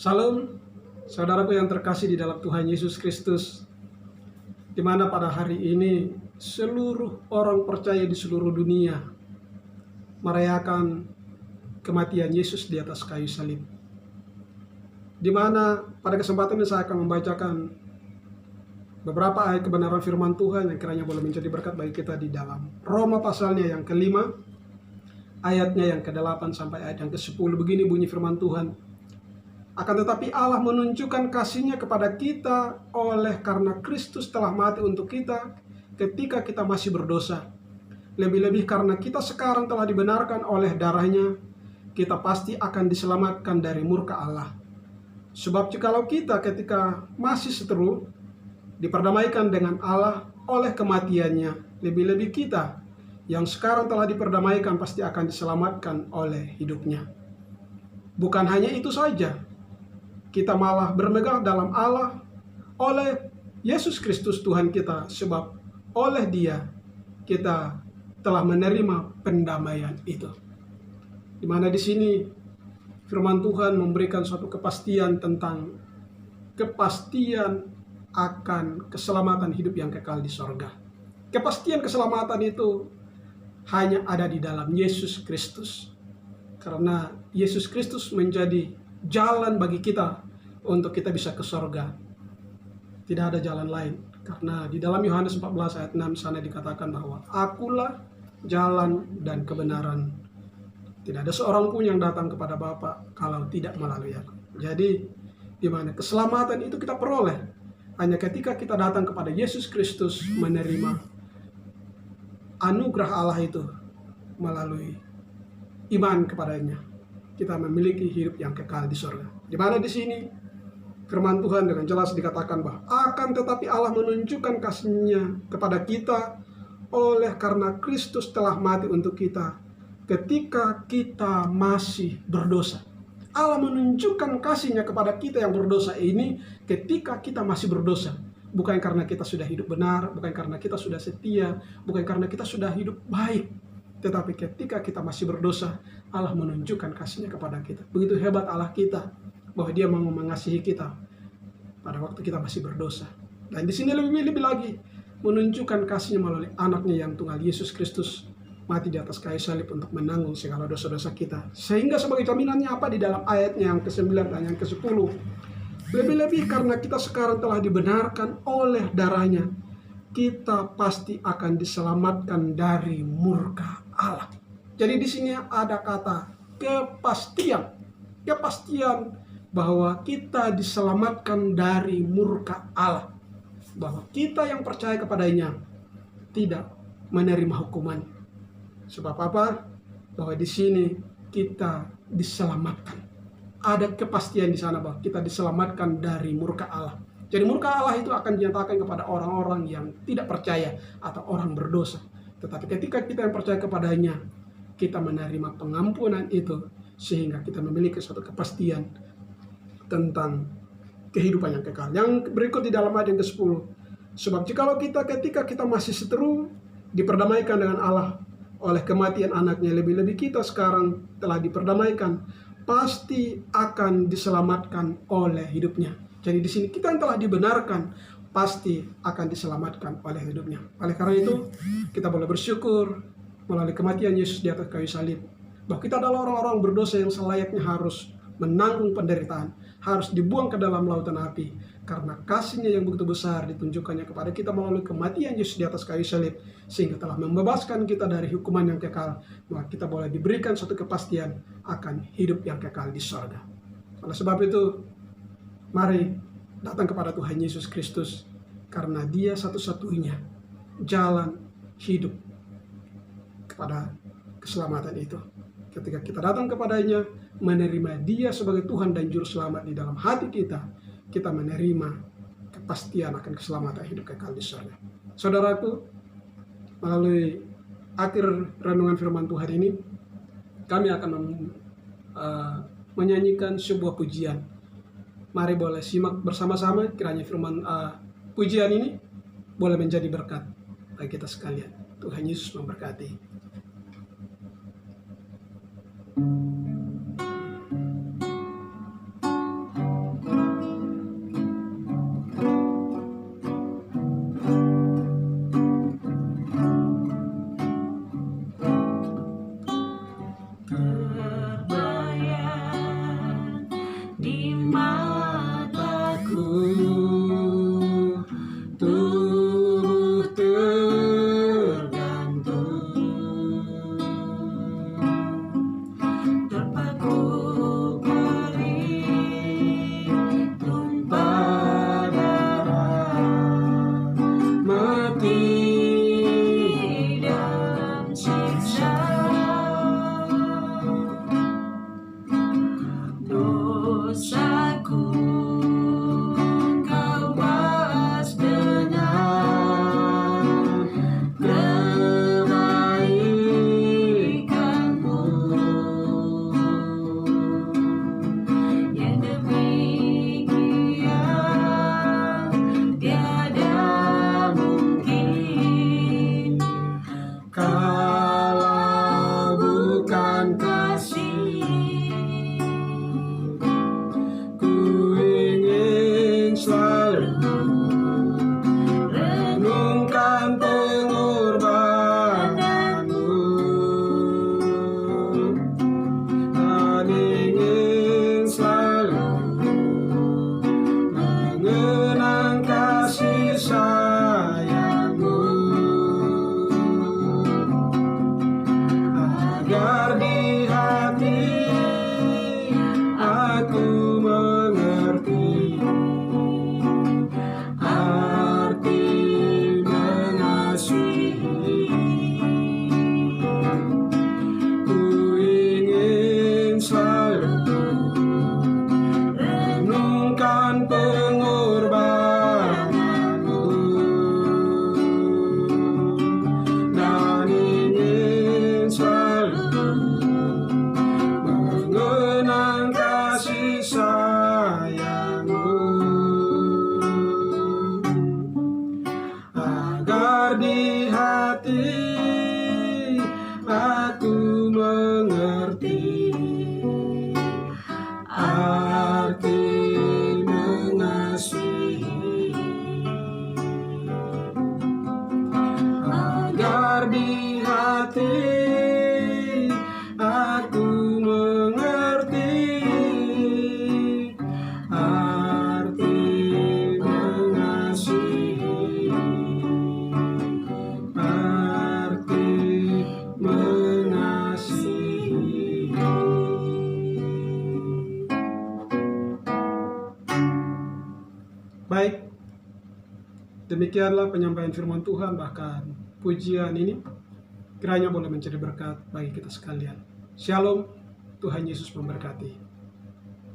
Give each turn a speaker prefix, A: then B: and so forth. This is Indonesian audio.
A: Salam, saudaraku yang terkasih di dalam Tuhan Yesus Kristus, di mana pada hari ini seluruh orang percaya di seluruh dunia merayakan kematian Yesus di atas kayu salib. Di mana pada kesempatan ini saya akan membacakan beberapa ayat kebenaran firman Tuhan yang kiranya boleh menjadi berkat bagi kita di dalam Roma pasalnya yang ke-5, ayatnya yang ke-8 sampai ayat yang ke-10. Begini bunyi firman Tuhan. Akan tetapi Allah menunjukkan kasih-Nya kepada kita oleh karena Kristus telah mati untuk kita ketika kita masih berdosa. Lebih-lebih karena kita sekarang telah dibenarkan oleh darah-Nya, kita pasti akan diselamatkan dari murka Allah. Sebab jikalau kita ketika masih seteru, diperdamaikan dengan Allah oleh kematian-Nya, lebih-lebih kita yang sekarang telah diperdamaikan pasti akan diselamatkan oleh hidup-Nya. Bukan hanya itu saja, kita malah bermegah dalam Allah oleh Yesus Kristus Tuhan kita, sebab oleh Dia kita telah menerima pendamaian itu. Di mana di sini firman Tuhan memberikan suatu kepastian tentang kepastian akan keselamatan hidup yang kekal di sorga. Kepastian keselamatan itu hanya ada di dalam Yesus Kristus. Karena Yesus Kristus menjadi jalan bagi kita untuk kita bisa ke sorga. Tidak ada jalan lain. Karena di dalam Yohanes 14 ayat 6 sana dikatakan bahwa akulah jalan dan kebenaran. Tidak ada seorang pun yang datang kepada Bapa kalau tidak melalui aku. Jadi di mana keselamatan itu kita peroleh hanya ketika kita datang kepada Yesus Kristus, menerima anugerah Allah itu melalui iman kepadanya. Kita memiliki hidup yang kekal di surga. Di mana di sini firman Tuhan dengan jelas dikatakan bahwa akan tetapi Allah menunjukkan kasih-Nya kepada kita oleh karena Kristus telah mati untuk kita ketika kita masih berdosa. Allah menunjukkan kasih-Nya kepada kita yang berdosa ini ketika kita masih berdosa. Bukan karena kita sudah hidup benar, bukan karena kita sudah setia, bukan karena kita sudah hidup baik. Tetapi ketika kita masih berdosa, Allah menunjukkan kasih-Nya kepada kita. Begitu hebat Allah kita, bahwa Dia mau mengasihi kita pada waktu kita masih berdosa. Dan di sini lebih lagi menunjukkan kasih-Nya melalui anaknya yang tunggal, Yesus Kristus, mati di atas kayu salib untuk menanggung segala dosa-dosa kita. Sehingga sebagai jaminannya apa di dalam ayatnya yang ke-9 dan yang ke-10? Lebih-lebih karena kita sekarang telah dibenarkan oleh darah-Nya, kita pasti akan diselamatkan dari murka Allah. Jadi di sini ada kata kepastian bahwa kita diselamatkan dari murka Allah, bahwa kita yang percaya kepadanya tidak menerima hukuman. Sebab apa? Bahwa di sini kita diselamatkan. Ada kepastian di sana bahwa kita diselamatkan dari murka Allah. Jadi murka Allah itu akan dinyatakan kepada orang-orang yang tidak percaya atau orang berdosa. Tetapi ketika kita yang percaya kepadanya, kita menerima pengampunan itu, sehingga kita memiliki suatu kepastian tentang kehidupan yang kekal. Yang berikut di dalam ayat yang ke-10. Sebab jikalau kita ketika kita masih seteru, diperdamaikan dengan Allah oleh kematian anaknya, lebih-lebih kita sekarang telah diperdamaikan, pasti akan diselamatkan oleh hidupnya. Jadi di sini kita yang telah dibenarkan pasti akan diselamatkan oleh hidupnya. Oleh karena itu kita boleh bersyukur melalui kematian Yesus di atas kayu salib, bahwa kita adalah orang-orang berdosa yang selayaknya harus menanggung penderitaan, harus dibuang ke dalam lautan api, karena kasih-Nya yang begitu besar ditunjukkannya kepada kita melalui kematian Yesus di atas kayu salib, sehingga telah membebaskan kita dari hukuman yang kekal, maka kita boleh diberikan suatu kepastian akan hidup yang kekal di surga. Oleh sebab itu, mari datang kepada Tuhan Yesus Kristus, karena Dia satu-satunya jalan hidup kepada keselamatan itu. Ketika kita datang kepadanya, menerima Dia sebagai Tuhan dan Juru Selamat di dalam hati kita, kita menerima kepastian akan keselamatan hidup kekal di surga. Saudaraku, melalui akhir renungan firman Tuhan ini, kami akan menyanyikan sebuah pujian. Mari boleh simak bersama-sama, kiranya firman pujian ini boleh menjadi berkat bagi kita sekalian. Tuhan Yesus memberkati. mataku turut tergantung, terpaku perih tumpah darah, mati dan siksa. Dosaku Kau balas dengan kebaikan-Mu, yang demikian tiada mungkin kalau bukan kasih. Selalu renungkan pengorbanan-Mu, dan ingin selalu mengenang kasih sayang-Mu, agar di hati aku mengerti pengorbanan-Mu, dan ingin selalu mengenang kasih sayang-Mu, agar di hati aku mengerti arti mengasihi, agar di hati aku mengerti arti mengasihi, arti mengasihi. Baik, demikianlah penyampaian firman Tuhan, bahkan pujian ini kiranya boleh menjadi berkat bagi kita sekalian. Shalom, Tuhan Yesus memberkati.